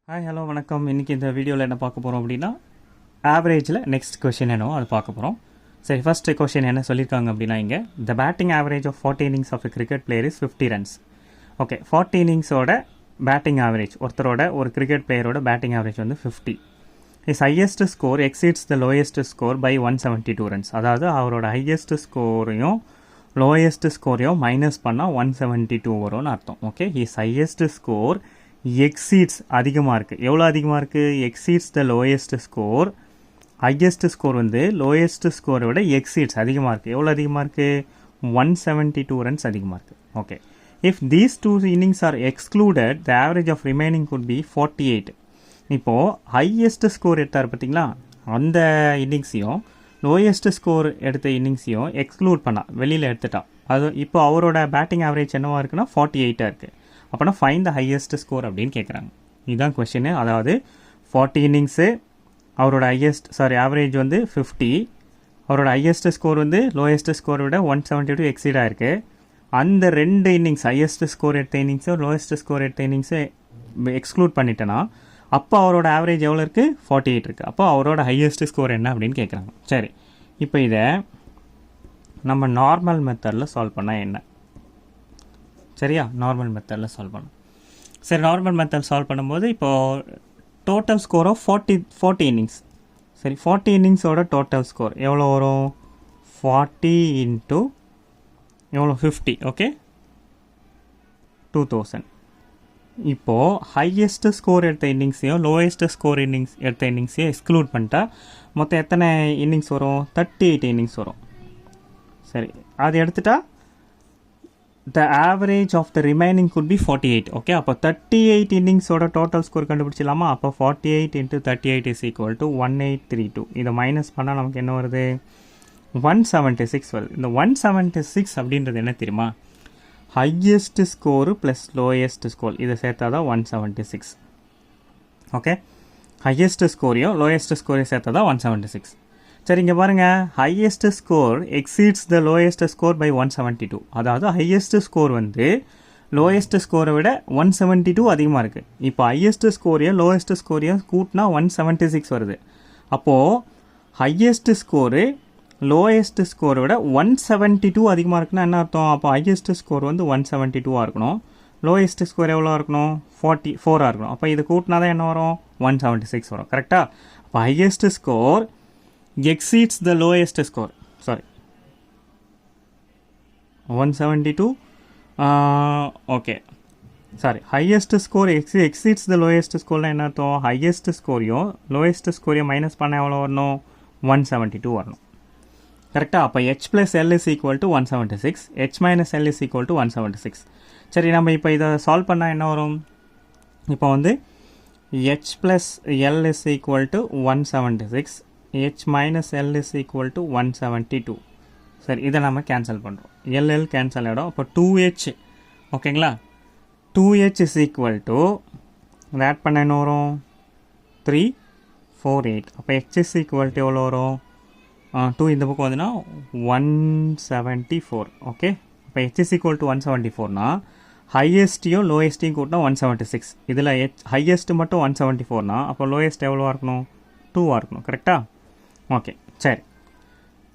Hi hello வணக்கம். இன்றைக்கி இந்த வீடியோவில் என்ன பார்க்க போகிறோம் அப்படின்னா ஆவரேஜில் நெக்ஸ்ட் கொஷின் என்னவோ அது பார்க்க போகிறோம். சரி, ஃபர்ஸ்ட் கொஷின் என்ன சொல்லியிருக்காங்க அப்படின்னா இங்கே the batting average of 40 innings of a cricket player is 50 runs. Okay, 40 இன்னிங்ஸோட பேட்டிங் ஆவரேஜ் ஒருத்தரோட ஒரு கிரிக்கெட் பிளேயரோட பேட்டிங் ஆவரேஜ் வந்து 50. His highest score exceeds the lowest score by 172 runs. அதாவது அவரோட ஹையஸ்ட் ஸ்கோரையும் லோயஸ்ட் ஸ்கோரையும் மைனஸ் பண்ணால் 172 வரும்னு அர்த்தம். Okay, is highest score exceeds அதிகமாக இருக்குது. எவ்வளோ அதிகமாக இருக்குது? Exceeds the lowest score. Highest score வந்து லோயஸ்ட் ஸ்கோரை விட எக்ஸீட்ஸ் அதிகமாக இருக்குது. எவ்வளோ அதிகமாக இருக்குது? 172 ரன்ஸ் அதிகமாக இருக்குது. Okay, if these two innings are excluded the average of remaining could be 48. இப்போது ஹையஸ்ட் ஸ்கோர் எடுத்தார் பார்த்தீங்களா, அந்த இன்னிங்ஸையும் லோயஸ்ட் ஸ்கோர் எடுத்த இன்னிங்ஸையும் எக்ஸ்க்ளூட் பண்ணால் வெளியில் எடுத்துட்டான். அது இப்போ அவரோட பேட்டிங் ஆவரேஜ் என்னவாக இருக்குன்னா 48 இருக்குது. அப்போனா ஃபைன் த ஹையஸ்ட் ஸ்கோர் அப்படின்னு கேட்குறாங்க. இதுதான் கொஷின். அதாவது 40 இன்னிங்ஸு அவரோட ஆவரேஜ் வந்து 50. அவரோட ஹையஸ்ட் ஸ்கோர் வந்து லோயஸ்ட் ஸ்கோரை விட 172 எக்ஸீட் ஆகிருக்கு. அந்த ரெண்டு இன்னிங்ஸ் ஹையஸ்ட் ஸ்கோர் எடுத்த இன்னிங்ஸும் லோயஸ்ட் ஸ்கோர் எடுத்த இன்னிங்ஸை எக்ஸ்க்ளூட் பண்ணிட்டேன்னா அப்போ அவரோட ஆவரேஜ் எவ்வளோ இருக்குது? 48 இருக்குது. அப்போ அவரோட ஹையஸ்ட் ஸ்கோர் என்ன அப்படின்னு கேட்குறாங்க. சரி, இப்போ இதை நம்ம நார்மல் மெத்தடில் சால்வ் பண்ணால் என்ன? சரியா, நார்மல் மெத்தடில் சால்வ் பண்ணணும். சரி, நார்மல் மெத்தட் சால்வ் பண்ணும்போது இப்போது டோட்டல் ஸ்கோர் ஆஃப் 40 இன்னிங்ஸ். சரி, 40 இன்னிங்ஸோட டோட்டல் ஸ்கோர் எவ்வளோ வரும்? 40 இன்ட்டு எவ்வளோ? 50. ஓகே, 2000. இப்போது ஹையஸ்ட் ஸ்கோர் எடுத்த இன்னிங்ஸையும் லோயஸ்ட் ஸ்கோர் எடுத்த இன்னிங்ஸையும் எக்ஸ்க்ளூட் பண்ணிட்டா மொத்தம் எத்தனை இன்னிங்ஸ் வரும்? 38 இன்னிங்ஸ் வரும். சரி, அது எடுத்துட்டா the average of the remaining could be 48. Okay, அப்போ 38 இன்னிங்ஸோட டோட்டல் ஸ்கோர் கண்டுபிடிச்சிடலாமா? அப்போ 48 into 38 is equal to 1832. இதை மைனஸ் பண்ணால் நமக்கு என்ன வருது? 176 வருது. இந்த 176 அப்படின்றது என்ன தெரியுமா? Highest score plus lowest score இதை சேர்த்தா தான் 176. ஓகே, ஹையஸ்ட் ஸ்கோரையும் லோயஸ்ட் ஸ்கோரையும் சேர்த்தா தான் 176. சரி, இங்கே பாருங்கள், highest score exceeds the lowest score by 172. அதாவது ஹையஸ்ட் ஸ்கோர் வந்து லோயஸ்ட் ஸ்கோரை விட 172 அதிகமாக இருக்குது. இப்போ ஹையஸ்ட் ஸ்கோரையும் லோயஸ்ட் ஸ்கோரையும் கூட்டினா 176 வருது. அப்போது ஹையஸ்ட் ஸ்கோரு லோயஸ்ட் ஸ்கோரை விட 172 அதிகமாக இருக்குன்னா என்ன அர்த்தம்? அப்போ ஹையஸ்ட் ஸ்கோர் வந்து 172 இருக்கணும், லோயஸ்ட் ஸ்கோர் எவ்வளோ இருக்கணும்? 44 இருக்கணும். அப்போ இது கூட்டினா தான் என்ன வரும்? 176 வரும். கரெக்டாக? அப்போ highest score exceeds the lowest score. Sorry, 172. Okay, sorry, highest score exceeds the lowest score. என்ன அர்த்தம்? ஹையஸ்ட் ஸ்கோரையும் லோயஸ்ட் ஸ்கோரையும் மைனஸ் பண்ண எவ்வளோ வரணும்? 172 வரணும். கரெக்டாக? அப்போ h plus l is equal to 176, h minus l is equal to 176. சரி, நம்ம இப்போ இதை சால்வ் பண்ணால் என்ன வரும்? இப்போ வந்து h plus l is equal to 176, h minus l is equal to 172. சரி, இதை நம்ம கேன்சல் பண்ணுறோம். எல் கேன்சல் ஆகிடும். அப்போ 2h. ஓகேங்களா? 2h is equal to add பண்ண என்ன வரும்? 348. அப்போ h is equal to எவ்வளோ வரும்? 2 இந்த பக்கம் வந்துன்னா 174. ஓகே, இப்போ h is equal to 174னா ஹையஸ்ட்டையும் லோயஸ்ட்டையும் கூட்டினா 176. இதில் ஹையஸ்ட் மட்டும் 174னா அப்போ லோயஸ்ட் எவ்வளோவா இருக்கணும்? 2 இருக்கணும். கரெக்டாக? ஓகே, சரி.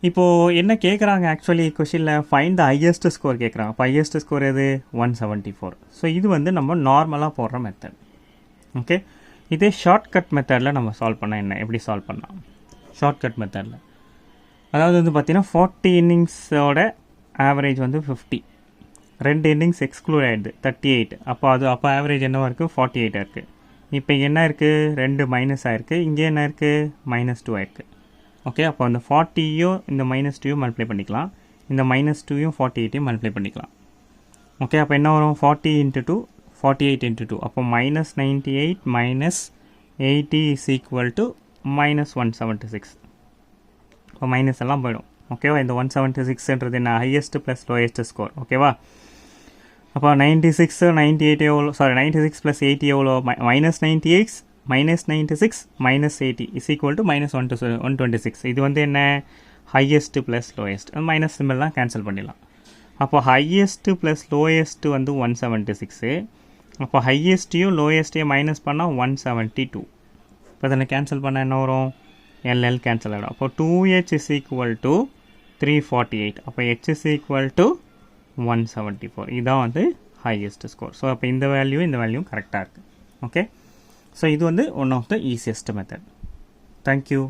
இப்போது என்ன கேட்குறாங்க? ஆக்சுவலி கொஷினில் ஃபைண்ட் த ஹையஸ்ட் ஸ்கோர் கேட்குறாங்க. இப்போ ஹையஸ்ட் ஸ்கோர் எது? 174. ஸோ இது வந்து நம்ம நார்மலாக போடுற மெத்தட். ஓகே, இதே ஷார்ட்கட் மெத்தடில் நம்ம சால்வ் பண்ணால் என்ன? எப்படி சால்வ் பண்ணலாம்? ஷார்ட்கட் மெத்தடில் அதாவது வந்து பார்த்திங்கன்னா 40 இன்னிங்ஸோட ஆவரேஜ் வந்து 50. 2 இன்னிங்ஸ் எக்ஸ்க்ளூட் ஆகிடுது 38. அப்போ ஆவரேஜ் என்னவாக இருக்குது? 48 இருக்குது. இப்போ என்ன இருக்குது? 2 மைனஸ் ஆகிருக்கு. இங்கே என்ன இருக்குது? -2 ஆகிருக்கு. ஓகே, அப்போ அந்த 40யும் இந்த -2யும் மல்டிப்ளை பண்ணிக்கலாம், இந்த -2யும் 48யும் மல்டிப்ளை பண்ணிக்கலாம். ஓகே, அப்போ என்ன வரும்? 40 into 2, 48 into 2. அப்போ -98 -80 is equal to -176. இப்போ மைனஸ் எல்லாம் போயிடும். ஓகேவா? இந்த 176ன்றது என்ன? Highest plus lowest score. ஓகேவா? அப்போ 96 98 எவ்வளோ? சாரி, 96 + 80 எவ்வளோ? -98 -96 -80 is equal to -126. இது வந்து என்ன? Highest plus lowest. மைனஸ் சிம்பிள்லாம் கேன்சல் பண்ணிடலாம். அப்போ ஹையஸ்ட் ப்ளஸ் லோயஸ்ட் வந்து 176, அப்போ ஹையஸ்ட்டையும் லோயஸ்ட்டையும் மைனஸ் பண்ணால் 172. இப்போ இதில் கேன்சல் பண்ணால் என்ன வரும்? எல்எல் கேன்சல் ஆகிடும். அப்போ 2h is equal to 348. அப்போ h is equal to 174. இதுதான் வந்து ஹையஸ்ட் ஸ்கோர். ஸோ அப்போ இந்த வேல்யூ கரெக்டாக இருக்குது. ஓகே, ஸோ இது வந்து one of the easiest method. Thank you.